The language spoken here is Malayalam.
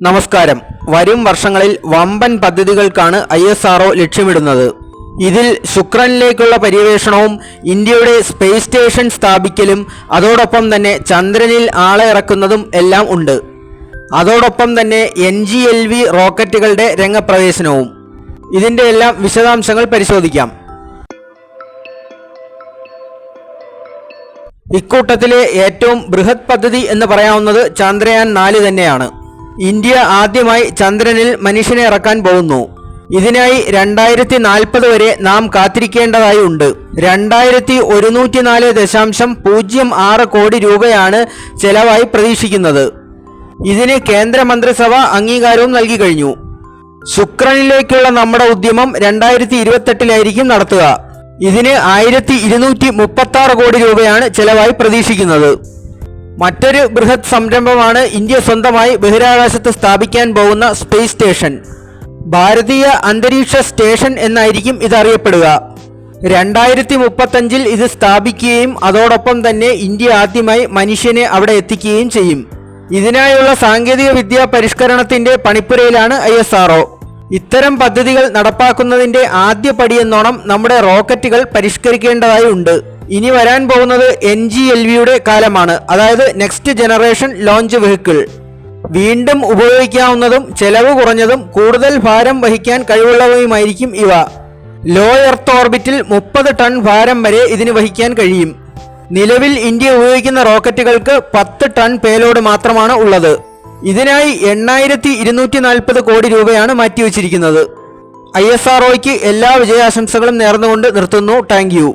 നമസ്കാരം. വരും വർഷങ്ങളിൽ വമ്പൻ പദ്ധതികൾക്കാണ് ISRO ലക്ഷ്യമിടുന്നത്. ഇതിൽ ശുക്രനിലേക്കുള്ള പര്യവേഷണവും ഇന്ത്യയുടെ സ്പേസ് സ്റ്റേഷൻ സ്ഥാപിക്കലും അതോടൊപ്പം തന്നെ ചന്ദ്രനിൽ ആളെ ഇറക്കുന്നതും എല്ലാം ഉണ്ട്. അതോടൊപ്പം തന്നെ NGLV റോക്കറ്റുകളുടെ രംഗപ്രവേശനവും. ഇതിൻ്റെ എല്ലാം വിശദാംശങ്ങൾ പരിശോധിക്കാം. ഇക്കൂട്ടത്തിലെ ഏറ്റവും ബൃഹത് പദ്ധതി എന്ന് പറയാവുന്നത് ചന്ദ്രയാൻ 4 തന്നെയാണ്. ഇന്ത്യ ആദ്യമായി ചന്ദ്രനിൽ മനുഷ്യനെ ഇറക്കാൻ പോകുന്നു. ഇതിനായി 2040 വരെ നാം കാത്തിരിക്കേണ്ടതായി ഉണ്ട്. 2104.06 കോടി രൂപയാണ് ചെലവായി പ്രതീക്ഷിക്കുന്നത്. ഇതിന് കേന്ദ്രമന്ത്രിസഭ അംഗീകാരവും നൽകി കഴിഞ്ഞു. ശുക്രനിലേക്കുള്ള നമ്മുടെ ഉദ്യമം 2028 നടത്തുക. ഇതിന് 1236 കോടി രൂപയാണ് ചെലവായി പ്രതീക്ഷിക്കുന്നത്. മറ്റൊരു ബൃഹത് സംരംഭമാണ് ഇന്ത്യ സ്വന്തമായി ബഹിരാകാശത്ത് സ്ഥാപിക്കാൻ പോകുന്ന സ്പേസ് സ്റ്റേഷൻ. ഭാരതീയ അന്തരീക്ഷ സ്റ്റേഷൻ എന്നായിരിക്കും ഇതറിയപ്പെടുക. 2035 ഇത് സ്ഥാപിക്കുകയും അതോടൊപ്പം തന്നെ ഇന്ത്യ ആദ്യമായി മനുഷ്യനെ അവിടെ എത്തിക്കുകയും ചെയ്യും. ഇതിനായുള്ള സാങ്കേതിക വിദ്യ പരിഷ്കരണത്തിന്റെ പണിപ്പുരയിലാണ് ISRO. ഇത്തരം പദ്ധതികൾ നടപ്പാക്കുന്നതിന്റെ ആദ്യ പടിയെന്നോണം നമ്മുടെ റോക്കറ്റുകൾ പരിഷ്കരിക്കേണ്ടതായി ഉണ്ട്. ഇനി വരാൻ പോകുന്നത് NGLVയുടെ കാലമാണ്, അതായത് നെക്സ്റ്റ് ജനറേഷൻ ലോഞ്ച് വെഹിക്കിൾ. വീണ്ടും ഉപയോഗിക്കാവുന്നതും ചെലവ് കുറഞ്ഞതും കൂടുതൽ ഭാരം വഹിക്കാൻ കഴിവുള്ളവയുമായിരിക്കും ഇവ. ലോ എർത്ത് ഓർബിറ്റിൽ 30 ടൺ ഭാരം വരെ ഇതിന് വഹിക്കാൻ കഴിയും. നിലവിൽ ഇന്ത്യ ഉപയോഗിക്കുന്ന റോക്കറ്റുകൾക്ക് 10 ടൺ പേലോഡ് മാത്രമാണ് ഉള്ളത്. ഇതിനായി 8240 കോടി രൂപയാണ് മാറ്റിവെച്ചിരിക്കുന്നത്. ISROയ്ക്ക് എല്ലാ വിജയാശംസകളും നേർന്നുകൊണ്ട് നിർത്തുന്നു. Thank you.